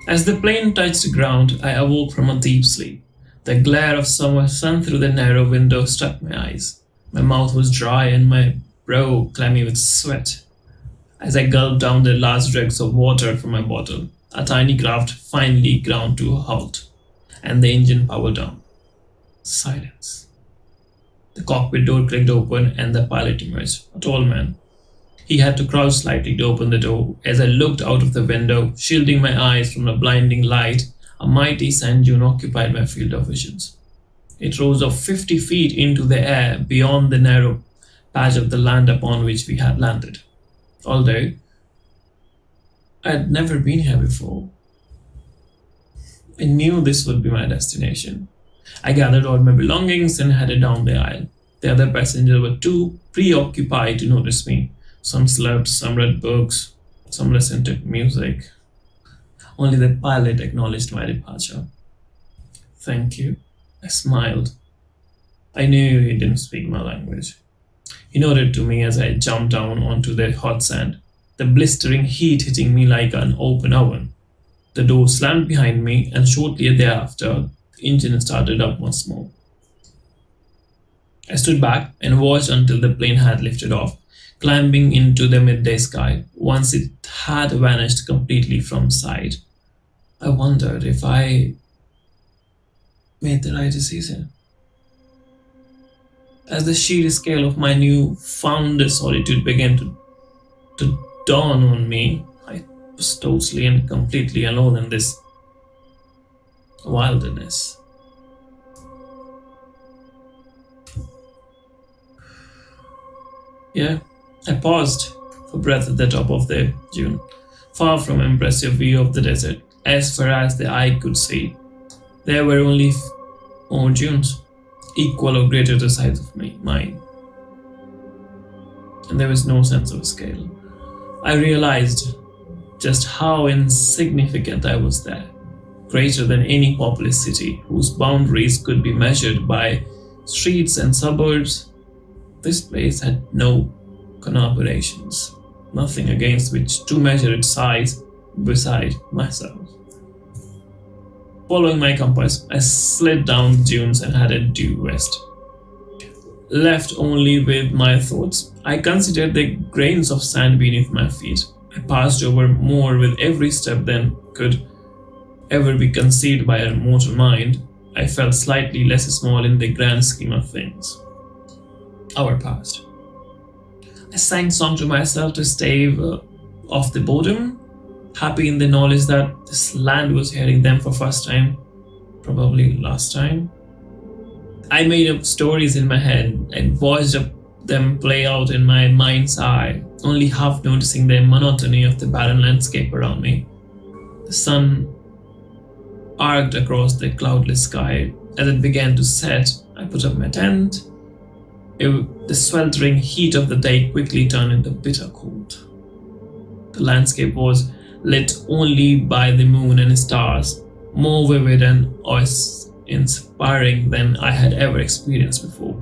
As the plane touched ground, I awoke from a deep sleep. The glare of summer sun through the narrow window struck my eyes. My mouth was dry and my brow clammy with sweat. As I gulped down the last dregs of water from my bottle, a tiny craft finally ground to a halt, and the engine powered down. Silence. The cockpit door clicked open and the pilot emerged, a tall man. He had to crouch slightly to open the door. As I looked out of the window, shielding my eyes from the blinding light, a mighty sand dune occupied my field of visions. It rose up 50 feet into the air beyond the narrow patch of the land upon which we had landed. Although I had never been here before, I knew this would be my destination. I gathered all my belongings and headed down the aisle. The other passengers were too preoccupied to notice me. Some slept, some read books, some listened to music. Only the pilot acknowledged my departure. Thank you. I smiled. I knew he didn't speak my language. He nodded to me as I jumped down onto the hot sand, the blistering heat hitting me like an open oven. The door slammed behind me, and shortly thereafter, the engine started up once more. I stood back and watched until the plane had lifted off, climbing into the midday sky. Once it had vanished completely from sight, I wondered if I made the right decision. As the sheer scale of my new-found solitude began to dawn on me, I was totally and completely alone in this wilderness. Yeah, I paused for breath at the top of the dune, far from impressive view of the desert. As far as the eye could see, there were only more dunes, equal or greater to the size of mine, and there was no sense of scale. I realized just how insignificant I was there, greater than any populous city whose boundaries could be measured by streets and suburbs. This place had no corroborations, nothing against which to measure its size beside myself. Following my compass, I slid down the dunes and headed due west. Left only with my thoughts, I considered the grains of sand beneath my feet. I passed over more with every step than could ever be conceived by a mortal mind. I felt slightly less small in the grand scheme of things. Hour passed. I sang song to myself to stave off the boredom, happy in the knowledge that this land was hearing them for first time, probably last time. I made up stories in my head and watched them play out in my mind's eye, only half noticing the monotony of the barren landscape around me. The sun arced across the cloudless sky. As it began to set, I put up my tent. The sweltering heat of the day quickly turned into bitter cold. The landscape was lit only by the moon and stars, more vivid and awe-inspiring than I had ever experienced before.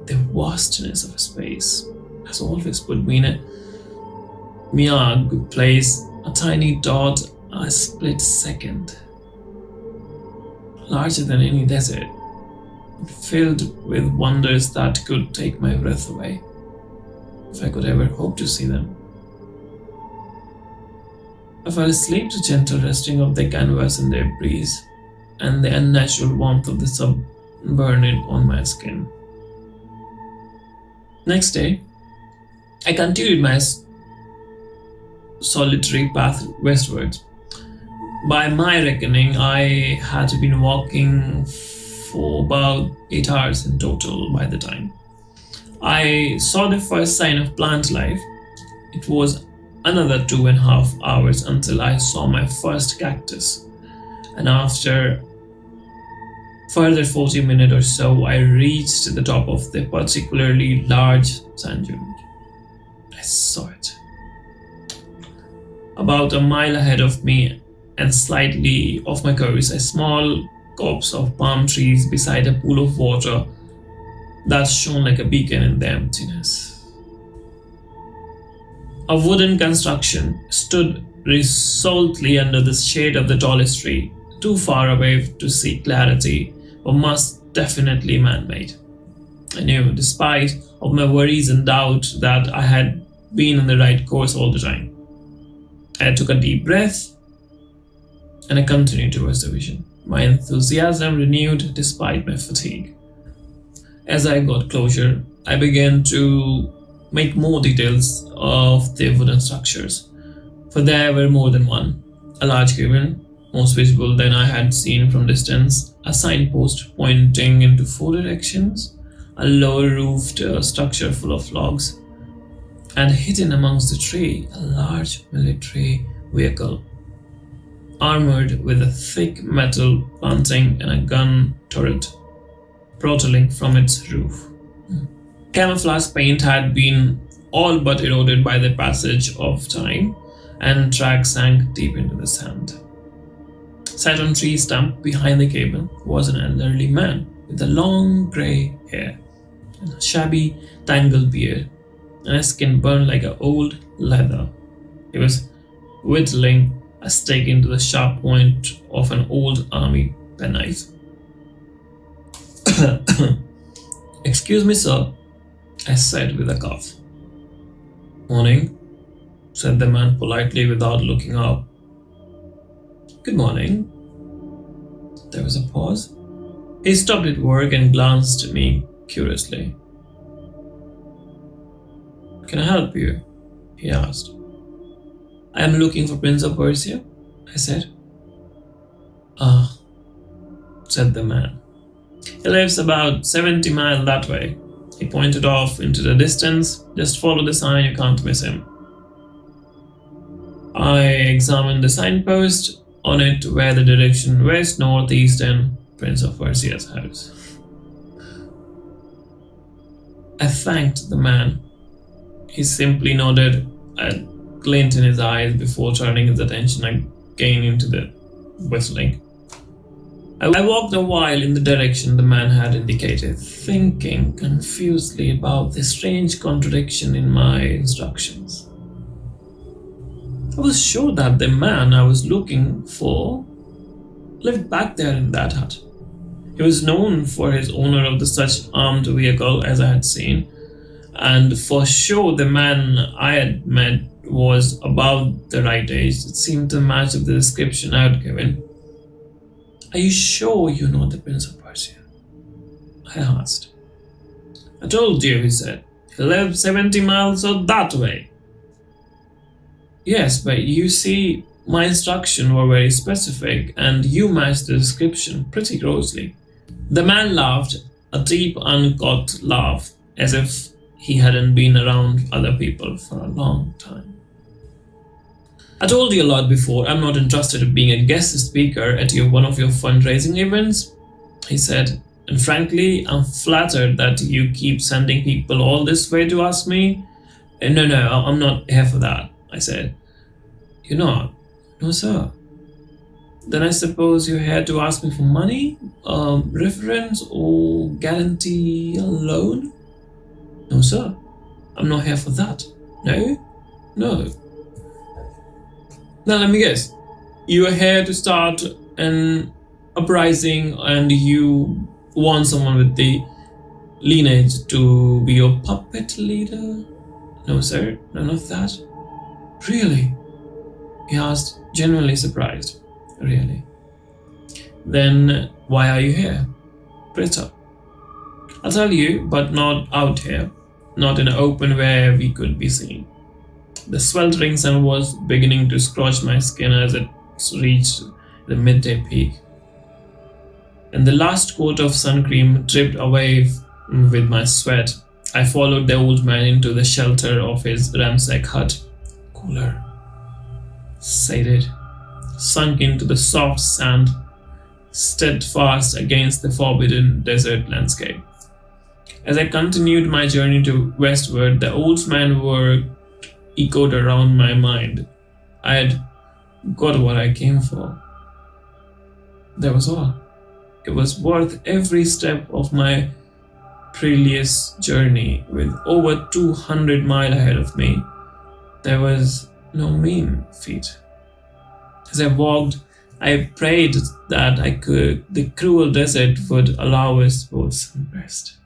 The vastness of space has always put me in a miagre place, a tiny dot, a split second, larger than any desert, filled with wonders that could take my breath away, if I could ever hope to see them. I fell asleep to gentle resting of the canvas in the breeze and the unnatural warmth of the sun burning on my skin. Next day, I continued my solitary path westwards. By my reckoning, I had been walking for about 8 hours in total by the time I saw the first sign of plant life. It was another 2.5 hours until I saw my first cactus, and after further 40 minutes or so, I reached the top of the particularly large sand dune. I saw it. About a mile ahead of me and slightly off my course, a small copse of palm trees beside a pool of water that shone like a beacon in the emptiness. A wooden construction stood resolutely under the shade of the tallest tree, too far away to see clarity, but most definitely man-made. I knew, despite of my worries and doubt, that I had been on the right course all the time. I took a deep breath and I continued towards the vision, my enthusiasm renewed despite my fatigue. As I got closer, I began to make more details of the wooden structures, for there were more than one. A large cabin, most visible than I had seen from distance, a signpost pointing into 4 directions, a low-roofed structure full of logs, and hidden amongst the tree, a large military vehicle, armored with a thick metal planting and a gun turret protruding from its roof. Camouflage paint had been all but eroded by the passage of time, and tracks sank deep into the sand. Sat on a tree stump behind the cabin was an elderly man with a long grey hair, and a shabby, tangled beard, and his skin burned like an old leather. He was whittling a stake into the sharp point of an old army penknife. "Excuse me, sir," I said with a cough. "Morning," said the man politely without looking up. "Good morning." There was a pause. He stopped at work and glanced at me curiously. "Can I help you?" he asked. "I am looking for Prince of Persia," I said. "Ah," said the man. "He lives about 70 miles that way." He pointed off into the distance. "Just follow the sign, you can't miss him." I examined the signpost. On it were the direction west, northeast, and Prince of Persia's house. I thanked the man. He simply nodded, a glint in his eyes before turning his attention again into the whistling. I walked a while in the direction the man had indicated, thinking confusedly about the strange contradiction in my instructions. I was sure that the man I was looking for lived back there in that hut. He was known for his owner of such armed vehicle as I had seen, and for sure the man I had met was about the right age. It seemed to match the description I had given. "Are you sure you're not the Prince of Persia?" I asked. "I told you," he said. "He lived 70 miles out that way." "Yes, but you see, my instructions were very specific, and you matched the description pretty closely." The man laughed, a deep, uncaught laugh, as if he hadn't been around other people for a long time. "I told you a lot before, I'm not interested in being a guest speaker at one of your fundraising events," he said, "and frankly, I'm flattered that you keep sending people all this way to ask me." No, I'm not here for that," I said. "You're not?" "No, sir." "Then I suppose you're here to ask me for money, reference, or guarantee a loan?" "No, sir. I'm not here for that." "No?" "No." "Now let me guess. You are here to start an uprising and you want someone with the lineage to be your puppet leader?" "No, sir. None of that." "Really?" he asked, genuinely surprised. "Really?" "Then why are you here?" "Preta." "I'll tell you, but not out here. Not in the open where we could be seen." The sweltering sun was beginning to scorch my skin as it reached the midday peak, and the last coat of sun cream dripped away with my sweat. I followed the old man into the shelter of his ramshackle hut. Cooler, sated, sunk into the soft sand, steadfast against the forbidden desert landscape. As I continued my journey to westward, the old man's word echoed around my mind. I had got what I came for. That was all. It was worth every step of my perilous journey. With over 200 miles ahead of me, there was no mean feat. As I walked, I prayed that the cruel desert would allow us both some rest.